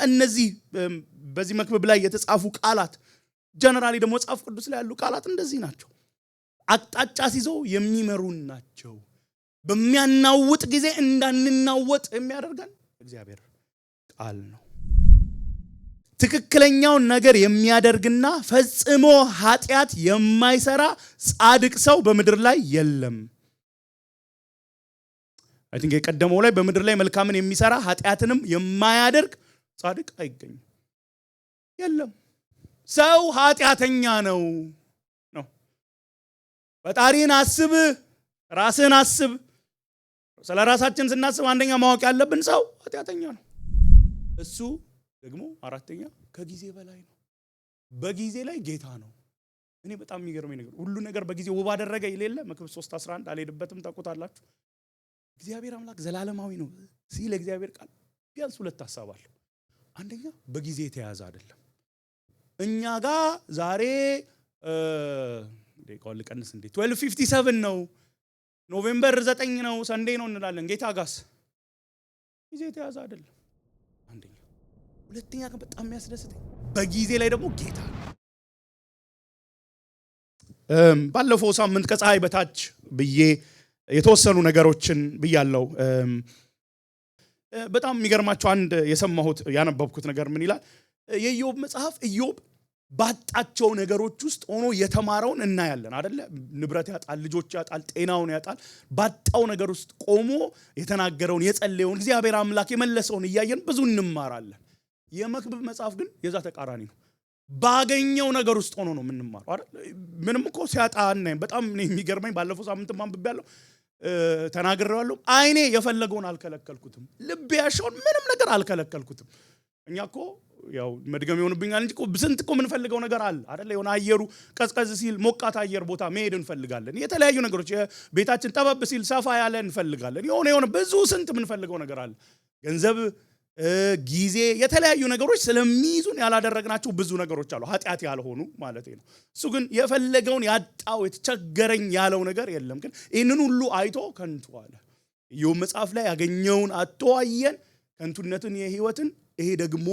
እነዚህ በዚህ መክብብ ላይ የተጻፉ ቃላት ጀነራሊ ደግሞ መጽሐፍ ቅዱስ ላይ ያሉ ቃላት እንደዚህ ናቸው። አቅጣጫ ሲዘው የሚመሩን ናቸው። በሚያናውጥ ጊዜ እንዳንናወጥ የሚያደርገን እግዚአብሔር ቃል ነው። ትክክለኛውን ነገር የሚያደርግና ፈጽሞ ኃጢአት የማይሰራ ጻድቅ ሰው በምድር ላይ የለም። አይ ቲንክ የቀደመው ላይ በምድር ላይ መልካምን የሚሰራ ኃጢአትንም የማያደርግ ጻድቅ አይገኝም፣ የለም። ሰው ኃጢአተኛ ነው። ፈጣሪን አስብ፣ ራስህን አስብ። ስለ ራሳችን ስናስብ አንደኛ ማወቅ ያለብን ሰው ኃጢአተኛ ነው። እሱ ደግሞ አራተኛ ከጊዜ በላይ ነው። በጊዜ ላይ ጌታ ነው። እኔ በጣም የሚገርመኝ ነገር ሁሉ ነገር በጊዜ ውብ አደረገ ይሌለ መክብብ 3:11 አልሄድበትም ታውቁታላችሁ። እግዚአብሔር አምላክ ዘላለማዊ ነው ሲል እግዚአብሔር ቃል ቢያንስ ሁለት ሐሳብ አለው። አንደኛ በጊዜ የተያዘ አይደለም። እኛ ጋር ዛሬ ደቂቃውን ልቀንስ እንዴ 12:57 ነው፣ ኖቬምበር 9 ነው፣ ሰንዴ ነው እንላለን። ጌታ ጋስ ጊዜ የተያዘ አይደለም። አንደኛ። ሁለተኛ ግን በጣም የሚያስደስተኝ በጊዜ ላይ ደግሞ ጌታ ነው። ባለፈው ሳምንት ከፀሐይ በታች ብዬ የተወሰኑ ነገሮችን ብያለሁ። በጣም የሚገርማቸው አንድ የሰማሁት ያነበብኩት ነገር ምን ይላል? የኢዮብ መጽሐፍ ኢዮብ ባጣቸው ነገሮች ውስጥ ሆኖ የተማረውን እናያለን አይደለ? ንብረት ያጣል፣ ልጆች ያጣል፣ ጤናውን ያጣል። ባጣው ነገር ውስጥ ቆሞ የተናገረውን የጸለየውን እግዚአብሔር አምላክ የመለሰውን እያየን ብዙ እንማራለን። የመክብብ መጽሐፍ ግን የዛ ተቃራኒ ነው። ባገኘው ነገር ውስጥ ሆኖ ነው የምንማረው አይደል? ምንም እኮ ሲያጣ እናይም። በጣም የሚገርመኝ ባለፈው ሳምንት ማንብቤያለሁ፣ ተናግሬዋለሁ። አይኔ የፈለገውን አልከለከልኩትም፣ ልቤ ያሻውን ምንም ነገር አልከለከልኩትም። እኛ እኮ ያው መድገም ይሆንብኛል እንጂ ስንት እኮ የምንፈልገው ነገር አለ አይደል? የሆነ አየሩ ቀዝቀዝ ሲል ሞቃት አየር ቦታ መሄድ እንፈልጋለን። የተለያዩ ነገሮች ቤታችን ጠበብ ሲል ሰፋ ያለ እንፈልጋለን። የሆነ ብዙ ስንት የምንፈልገው ነገር አለ። ገንዘብ፣ ጊዜ፣ የተለያዩ ነገሮች ስለሚይዙን ያላደረግናቸው ብዙ ነገሮች አሉ፣ ኃጢአት ያልሆኑ ማለት ነው። እሱ ግን የፈለገውን ያጣው የተቸገረኝ ያለው ነገር የለም። ግን ይህንን ሁሉ አይቶ ከንቱ አለ። ኢዮብ መጽሐፍ ላይ ያገኘውን አጥቶ አየን፣ ከንቱነትን የህይወትን። ይሄ ደግሞ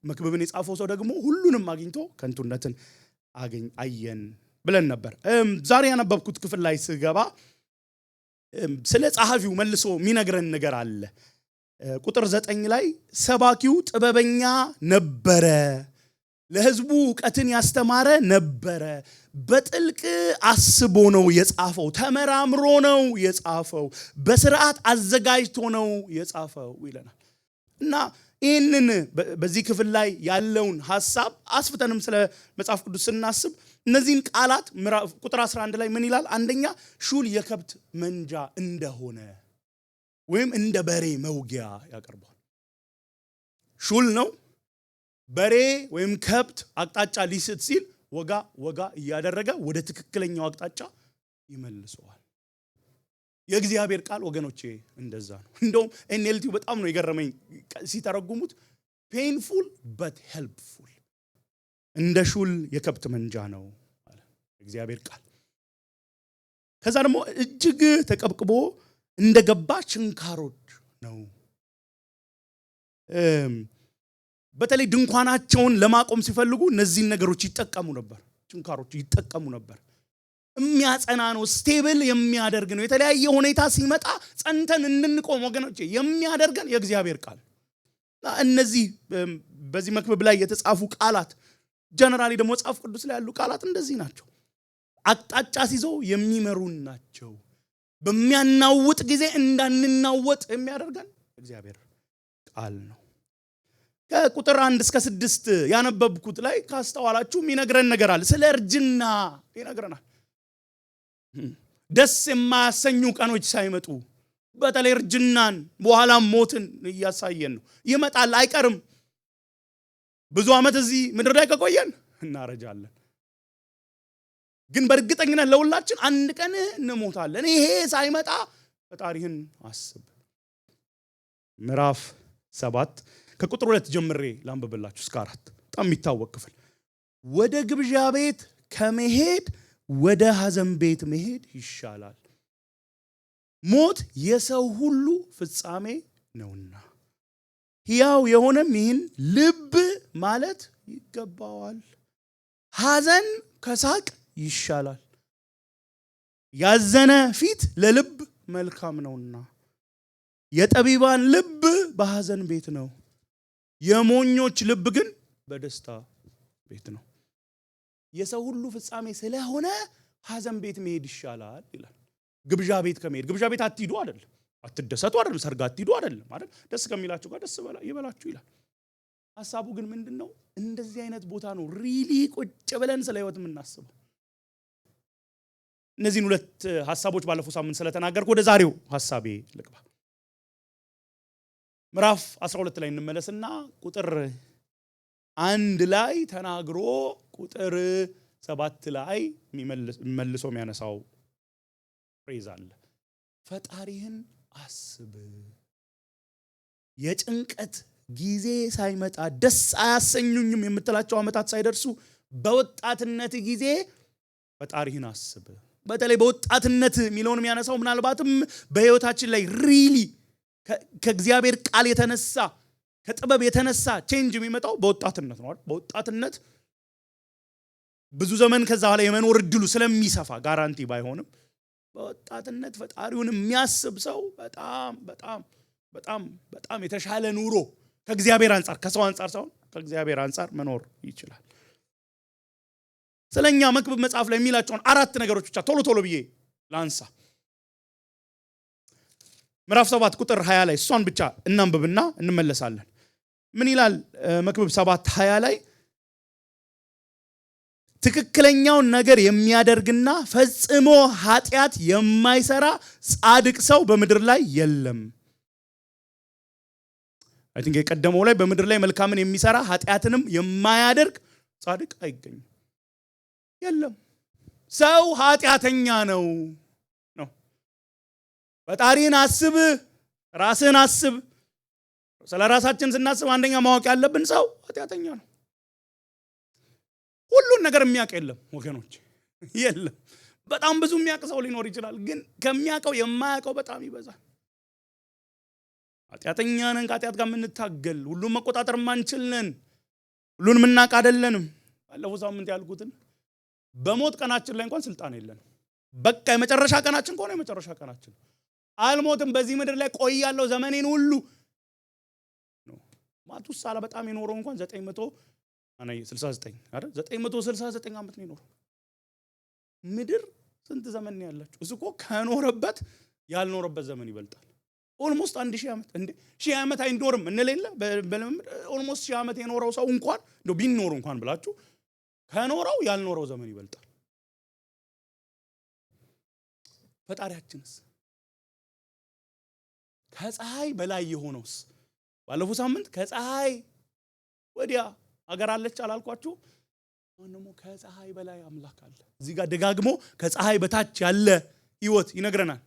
መክብብን የጻፈው ሰው ደግሞ ሁሉንም አግኝቶ ከንቱነትን አየን ብለን ነበር። ዛሬ ያነበብኩት ክፍል ላይ ስገባ ስለ ጸሐፊው መልሶ የሚነግረን ነገር አለ። ቁጥር 9 ላይ ሰባኪው ጥበበኛ ነበረ፣ ለህዝቡ ዕውቀትን ያስተማረ ነበረ፣ በጥልቅ አስቦ ነው የጻፈው፣ ተመራምሮ ነው የጻፈው፣ በስርዓት አዘጋጅቶ ነው የጻፈው ይለናል። እና ይህንን በዚህ ክፍል ላይ ያለውን ሐሳብ አስፍተንም ስለ መጽሐፍ ቅዱስ ስናስብ እነዚህን ቃላት ቁጥር 11 ላይ ምን ይላል? አንደኛ ሹል የከብት መንጃ እንደሆነ ወይም እንደ በሬ መውጊያ ያቀርባል። ሹል ነው በሬ ወይም ከብት አቅጣጫ ሊስት ሲል ወጋ ወጋ እያደረገ ወደ ትክክለኛው አቅጣጫ ይመልሰዋል። የእግዚአብሔር ቃል ወገኖቼ እንደዛ ነው። እንደውም ኤንኤልቲው በጣም ነው የገረመኝ ሲተረጉሙት፣ ፔንፉል በት ሄልፕፉል፣ እንደ ሹል የከብት መንጃ ነው አለ እግዚአብሔር ቃል። ከዛ ደግሞ እጅግ ተቀብቅቦ እንደገባ ችንካሮች ነው። በተለይ ድንኳናቸውን ለማቆም ሲፈልጉ እነዚህን ነገሮች ይጠቀሙ ነበር፣ ችንካሮች ይጠቀሙ ነበር። የሚያጸና ነው፣ ስቴብል የሚያደርግ ነው። የተለያየ ሁኔታ ሲመጣ ጸንተን እንድንቆም ወገኖቼ የሚያደርገን የእግዚአብሔር ቃል። እነዚህ በዚህ መክብብ ላይ የተጻፉ ቃላት ጀነራሊ ደግሞ መጽሐፍ ቅዱስ ላይ ያሉ ቃላት እንደዚህ ናቸው። አቅጣጫ ሲዘው የሚመሩን ናቸው። በሚያናውጥ ጊዜ እንዳንናወጥ የሚያደርገን እግዚአብሔር ቃል ነው። ከቁጥር 1 እስከ 6 ያነበብኩት ላይ ካስተዋላችሁ የሚነግረን ነገር አለ። ስለ እርጅና ይነግረናል። ደስ የማያሰኙ ቀኖች ሳይመጡ በተለይ እርጅናን በኋላም ሞትን እያሳየን ነው። ይመጣል፣ አይቀርም። ብዙ ዓመት እዚህ ምድር ላይ ከቆየን እናረጃለን። ግን በእርግጠኝነት ለሁላችን አንድ ቀን እንሞታለን። ይሄ ሳይመጣ ፈጣሪህን አስብ። ምዕራፍ 7 ከቁጥር 2 ጀምሬ ላንብብላችሁ እስከ 4። በጣም የሚታወቅ ክፍል። ወደ ግብዣ ቤት ከመሄድ ወደ ሐዘን ቤት መሄድ ይሻላል፣ ሞት የሰው ሁሉ ፍጻሜ ነውና። ሕያው የሆነም ይህን ልብ ማለት ይገባዋል። ሐዘን ከሳቅ ይሻላል፣ ያዘነ ፊት ለልብ መልካም ነውና። የጠቢባን ልብ በሐዘን ቤት ነው፣ የሞኞች ልብ ግን በደስታ ቤት ነው። የሰው ሁሉ ፍጻሜ ስለሆነ ሐዘን ቤት መሄድ ይሻላል ይላል። ግብዣ ቤት ከመሄድ ግብዣ ቤት አትሂዱ አይደለም፣ አትደሰቱ አይደለም፣ ሰርግ አትሂዱ አይደለም አይደል? ደስ ከሚላችሁ ጋር ደስ ይበላችሁ ይላል። ሐሳቡ ግን ምንድነው? እንደዚህ አይነት ቦታ ነው ሪሊ ቁጭ ብለን ስለ ህይወት የምናስበው። እነዚህን ሁለት ሐሳቦች ባለፈው ሳምንት ስለተናገርኩ ወደ ዛሬው ሐሳቤ ልግባ። ምዕራፍ 12 ላይ እንመለስና ቁጥር 1 ላይ ተናግሮ ቁጥር 7 ላይ መልሶ የሚያነሳው ፍሬዝ አለ። ፈጣሪህን አስብ፣ የጭንቀት ጊዜ ሳይመጣ ደስ አያሰኙኝም የምትላቸው ዓመታት ሳይደርሱ በወጣትነት ጊዜ ፈጣሪህን አስብ። በተለይ በወጣትነት የሚለውን የሚያነሳው ምናልባትም በህይወታችን ላይ ሪሊ ከእግዚአብሔር ቃል የተነሳ ከጥበብ የተነሳ ቼንጅ የሚመጣው በወጣትነት ነው። በወጣትነት ብዙ ዘመን ከዛ በኋላ የመኖር እድሉ ስለሚሰፋ ጋራንቲ ባይሆንም በወጣትነት ፈጣሪውን የሚያስብ ሰው በጣም በጣም በጣም በጣም የተሻለ ኑሮ ከእግዚአብሔር አንፃር ከሰው አንፃር ሳይሆን ከእግዚአብሔር አንፃር መኖር ይችላል። ስለኛ መክብብ መጽሐፍ ላይ የሚላቸውን 4 ነገሮች ብቻ ቶሎ ብዬ ላንሳ። ምዕራፍ 7 ቁጥር 20 ላይ እሷን ብቻ እናንብብና እንመለሳለን። ምን ይላል መክብብ 7:20 ላይ? ትክክለኛውን ነገር የሚያደርግና ፈጽሞ ኃጢአት የማይሰራ ጻድቅ ሰው በምድር ላይ የለም። አይ ቲንክ የቀደመው ላይ በምድር ላይ መልካምን የሚሰራ ኃጢአትንም የማያደርግ ጻድቅ አይገኝም፣ የለም። ሰው ኃጢአተኛ ነው። ፈጣሪን አስብ፣ ራስህን አስብ። ስለ ራሳችን ስናስብ አንደኛ ማወቅ ያለብን ሰው ኃጢአተኛ ነው። ሁሉን ነገር የሚያውቅ የለም ወገኖች፣ የለም። በጣም ብዙ የሚያውቅ ሰው ሊኖር ይችላል፣ ግን ከሚያውቀው የማያውቀው በጣም ይበዛል። ኃጢአተኛ ነን፣ ከኃጢአት ጋር የምንታገል፣ ሁሉን መቆጣጠር የማንችል ነን፣ ሁሉን የምናውቅ አይደለንም። ባለፈው ሳምንት ያልኩትን በሞት ቀናችን ላይ እንኳን ስልጣን የለንም። በቃ የመጨረሻ ቀናችን ከሆነ የመጨረሻ ቀናችን፣ አልሞትም በዚህ ምድር ላይ ቆያለሁ ዘመኔን ሁሉ ነው። ማቱሳላ በጣም የኖረው እንኳን 969 አይደል? 969 ዓመት ነው የኖረው። ምድር ስንት ዘመን ነው ያላችሁ? እሱ እኮ ከኖረበት ያልኖረበት ዘመን ይበልጣል። ኦልሞስት 1000 ዓመት እንዴ 1000 ዓመት አይኖርም እንለለ ኦልሞስት 1000 ዓመት የኖረው ሰው እንኳን እንደው ቢኖር እንኳን ብላችሁ ከኖረው ያልኖረው ዘመን ይበልጣል። ፈጣሪያችንስ ከፀሐይ በላይ የሆነውስ? ባለፈው ሳምንት ከፀሐይ ወዲያ አገር አለች አላልኳችሁ? ወንሞ ከፀሐይ በላይ አምላክ አለ። እዚህ ጋር ደጋግሞ ከፀሐይ በታች ያለ ህይወት ይነግረናል።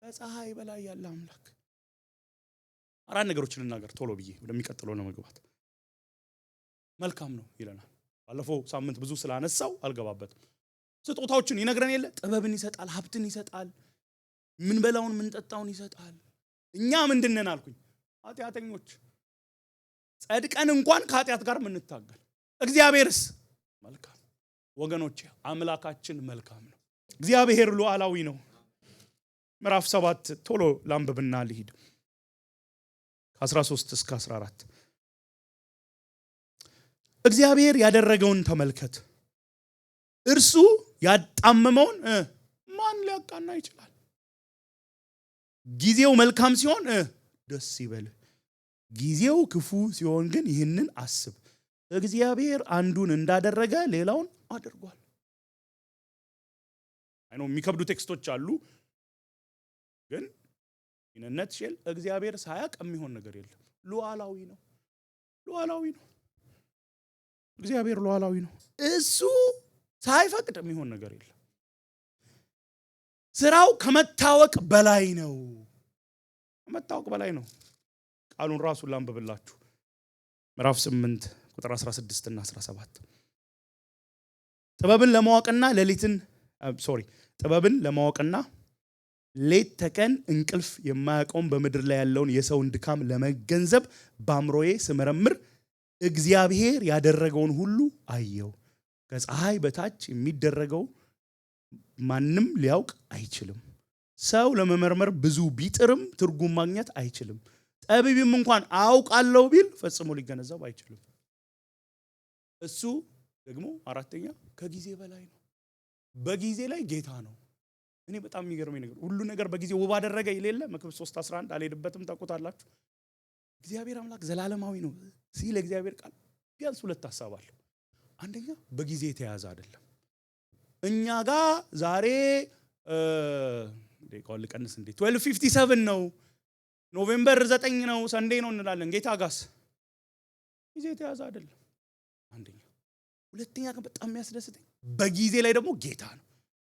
ከፀሐይ በላይ ያለ አምላክ። 4 ነገሮችን ልናገር ቶሎ ብዬ ወደሚቀጥለው ነው መግባት። መልካም ነው ይለናል። ባለፈው ሳምንት ብዙ ስላነሳው አልገባበትም። ስጦታዎችን ይነግረን የለ? ጥበብን ይሰጣል፣ ሀብትን ይሰጣል፣ ምን በላውን ምን ጠጣውን ይሰጣል። እኛ ምንድነን አልኩኝ? ኃጢአተኞች፣ ጸድቀን እንኳን ከኃጢአት ጋር ምንታገል። እግዚአብሔርስ መልካም ወገኖቼ፣ አምላካችን መልካም ነው። እግዚአብሔር ሉዓላዊ ነው። ምዕራፍ 7 ቶሎ ላንብብና ልሂድ። 13 እስከ 14 እግዚአብሔር ያደረገውን ተመልከት። እርሱ ያጣመመውን ማን ሊያቃና ይችላል? ጊዜው መልካም ሲሆን ደስ ይበል፣ ጊዜው ክፉ ሲሆን ግን ይህንን አስብ፣ እግዚአብሔር አንዱን እንዳደረገ ሌላውን አድርጓል። አይኖ የሚከብዱ ቴክስቶች አሉ፣ ግን ይነነት ሸል እግዚአብሔር ሳያቅ የሚሆን ነገር የለም። ሉዓላዊ ነው፣ ሉዓላዊ ነው። እግዚአብሔር ሉዓላዊ ነው። እሱ ሳይፈቅድ የሚሆን ነገር የለም። ስራው ከመታወቅ በላይ ነው፣ ከመታወቅ በላይ ነው። ቃሉን ራሱን ላንብብላችሁ። ምዕራፍ 8 ቁጥር 16 እና 17 ጥበብን ለማወቅና ሌት ተቀን እንቅልፍ የማያቆም በምድር ላይ ያለውን የሰውን ድካም ለመገንዘብ በአእምሮዬ ስመረምር እግዚአብሔር ያደረገውን ሁሉ አየው። ከፀሐይ በታች የሚደረገው ማንም ሊያውቅ አይችልም። ሰው ለመመርመር ብዙ ቢጥርም ትርጉም ማግኘት አይችልም። ጠቢብም እንኳን አውቃለሁ ቢል ፈጽሞ ሊገነዘብ አይችልም። እሱ ደግሞ አራተኛ ከጊዜ በላይ ነው። በጊዜ ላይ ጌታ ነው። እኔ በጣም የሚገርመኝ ነገር ሁሉ ነገር በጊዜ ውብ አደረገ ይሌለ መክብብ 3:11 አልሄድበትም ታውቁታላችሁ። እግዚአብሔር አምላክ ዘላለማዊ ነው ሲል እግዚአብሔር ቃል ቢያንስ ሁለት ሐሳብ አለው። አንደኛ በጊዜ የተያዘ አይደለም። እኛ ጋር ዛሬ ደቂቃውን ልቀንስ እንዴ 12:57 ነው፣ ኖቬምበር 9 ነው፣ ሰንዴ ነው እንላለን። ጌታ ጋስ ጊዜ የተያዘ አይደለም። አንደኛ። ሁለተኛ ግን በጣም የሚያስደስተኝ በጊዜ ላይ ደግሞ ጌታ ነው።